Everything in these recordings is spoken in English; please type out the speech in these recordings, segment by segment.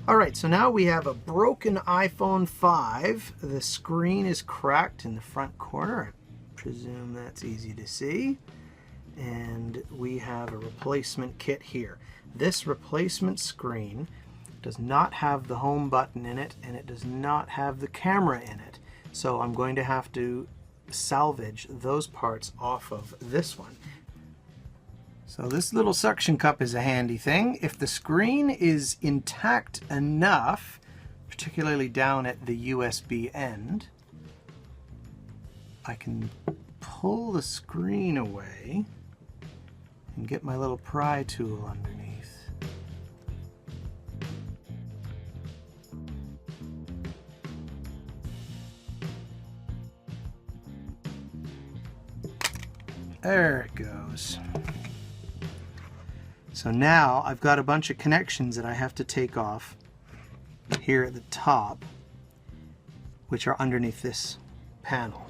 All right, so now we have a broken iPhone 5. The screen is cracked in the front corner. I presume that's easy to see. And we have a replacement kit here. This replacement screen does not have the home button in it, and it does not have the camera in it. So I'm going to have to salvage those parts off of this one. So this little suction cup is a handy thing. If the screen is intact enough, particularly down at the USB end, I can pull the screen away and get my little pry tool underneath. There it goes. So now I've got a bunch of connections that I have to take off here at the top, which are underneath this panel.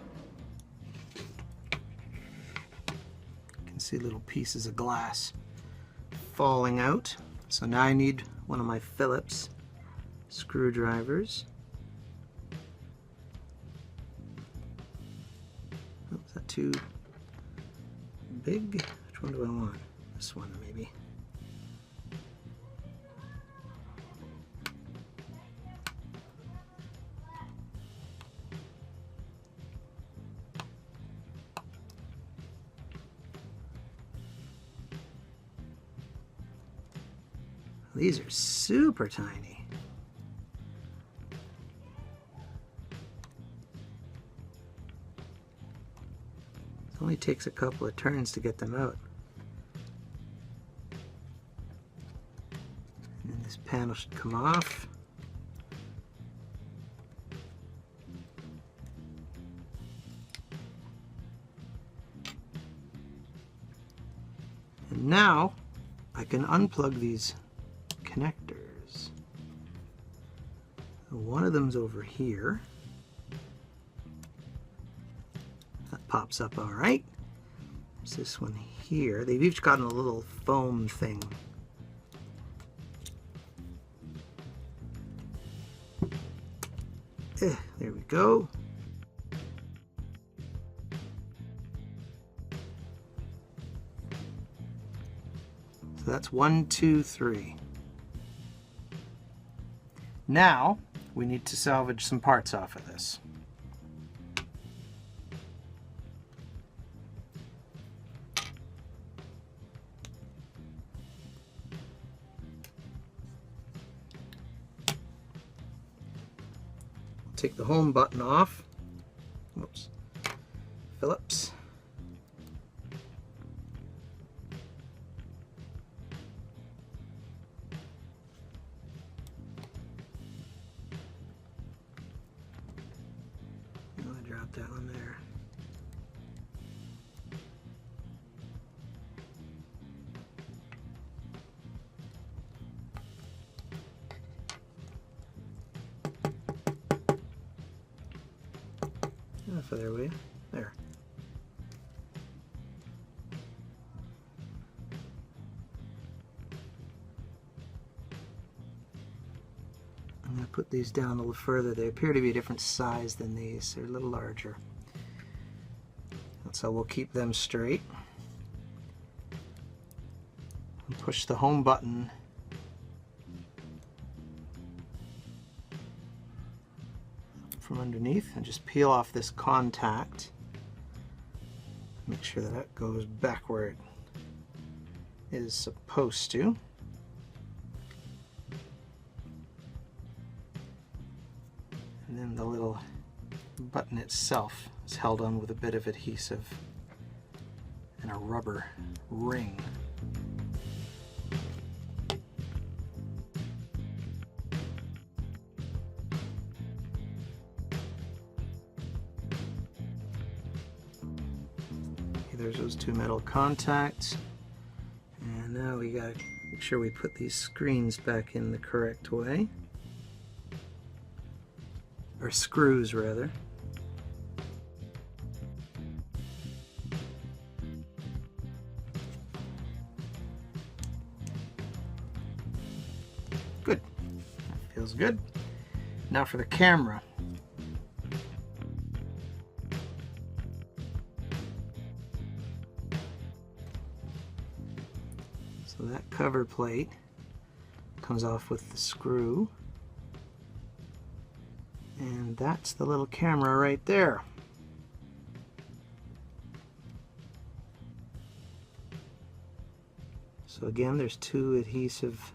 You can see little pieces of glass falling out. So now I need one of my Phillips screwdrivers. Oh, is that too big? Which one do I want? This one maybe. These are super tiny. It only takes a couple of turns to get them out. And then this panel should come off. And now I can unplug these connectors. One of them's over here. That pops up all right. There's this one here. They've each gotten a little foam thing. There we go. So that's 1, 2, 3. Now we need to salvage some parts off of this. Take the home button off. Oops. Phillips. Drop that one there. Off of there, will you? There. I'm going to put these down a little further. They appear to be a different size than these. They're a little larger. So we'll keep them straight. And push the home button from underneath and just peel off this contact. Make sure that that goes back where it is supposed to. And then the little button itself is held on with a bit of adhesive and a rubber ring. Okay, there's those two metal contacts. And now we gotta make sure we put these screens back in the correct way. Or screws, rather. Good. That Feels good. Now for the camera. So that cover plate comes off with the screw. And that's the little camera right there. So again, there's two adhesive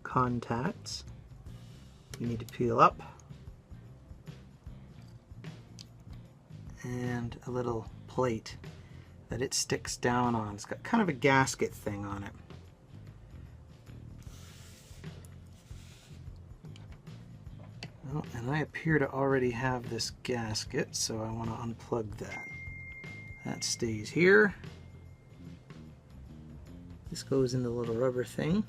contacts. You need to peel up. And a little plate that it sticks down on. It's got kind of a gasket thing on it. Well, and I appear to already have this gasket, so I want to unplug that. That stays here. This goes in the little rubber thing.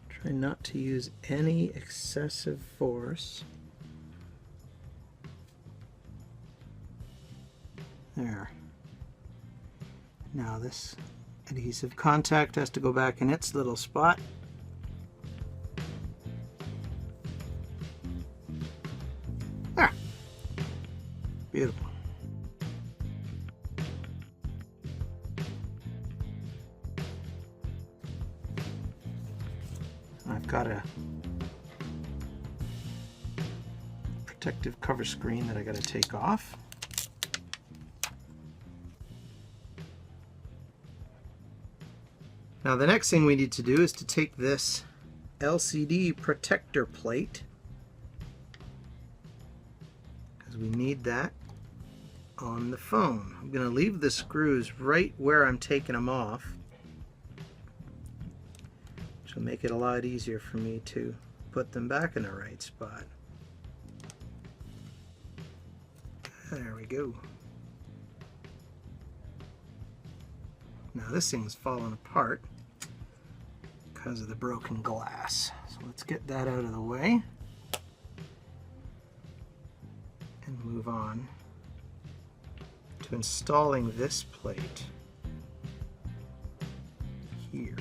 Try not to use any excessive force. There. Now this adhesive contact has to go back in its little spot. There. Beautiful. I've got a protective cover screen that I got to take off. Now the next thing we need to do is to take this LCD protector plate, because we need that on the phone. I'm going to leave the screws right where I'm taking them off, which will make it a lot easier for me to put them back in the right spot. There we go. Now this thing's falling apart because of the broken glass. So let's get that out of the way and move on to installing this plate here.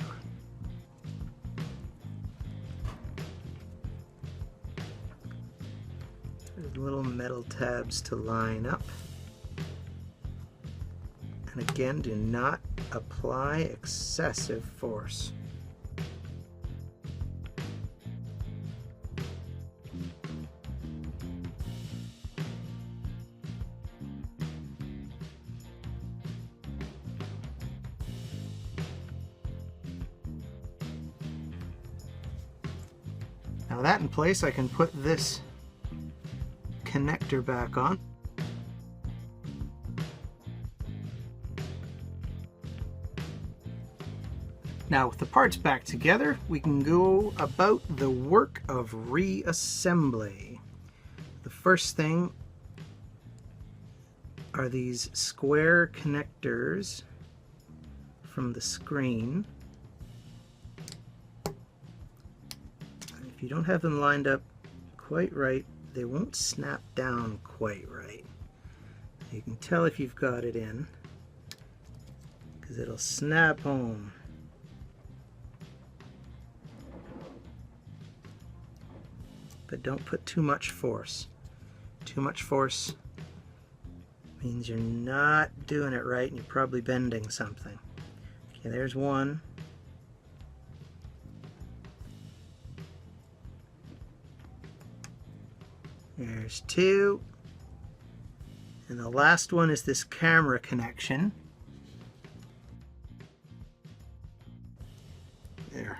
There's little metal tabs to line up. And again, do not apply excessive force. Now that in place, I can put this connector back on. Now with the parts back together, we can go about the work of reassembly. The first thing are these square connectors from the screen. If you don't have them lined up quite right, they won't snap down quite right. You can tell if you've got it in, because it'll snap home. But don't put too much force. Too much force means you're not doing it right and you're probably bending something. Okay, there's one. There's two. And the last one is this camera connection. There.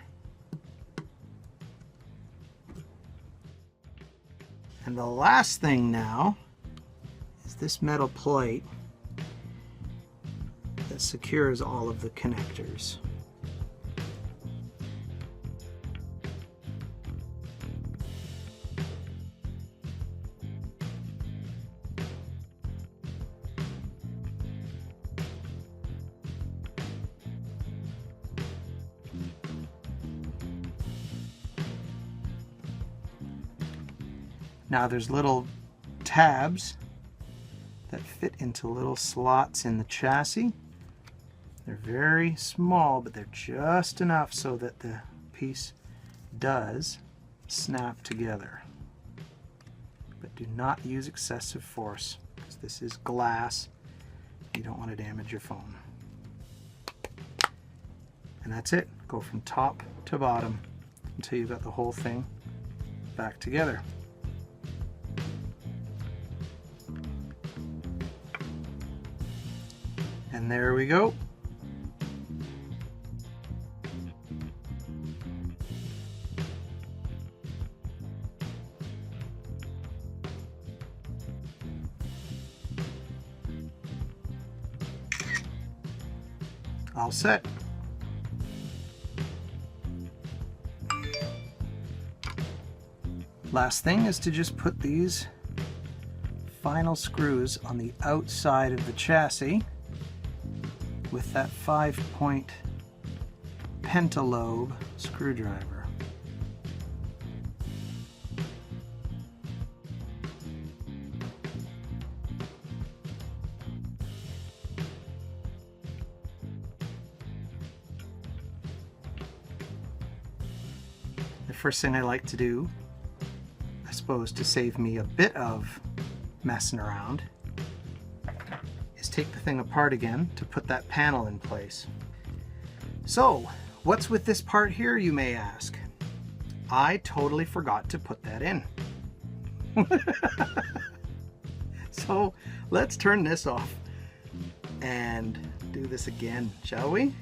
And the last thing now is this metal plate that secures all of the connectors. Now there's little tabs that fit into little slots in the chassis. They're very small, but they're just enough so that the piece does snap together. But do not use excessive force, because this is glass. You don't want to damage your phone. And that's it. Go from top to bottom until you've got the whole thing back together. And there we go. All set. Last thing is to just put these final screws on the outside of the chassis with that 5-point pentalobe screwdriver. The first thing I like to do, I suppose, to save me a bit of messing around, is take the thing apart again to put that panel in place. So, what's with this part here, you may ask? I totally forgot to put that in. So, let's turn this off and do this again, shall we?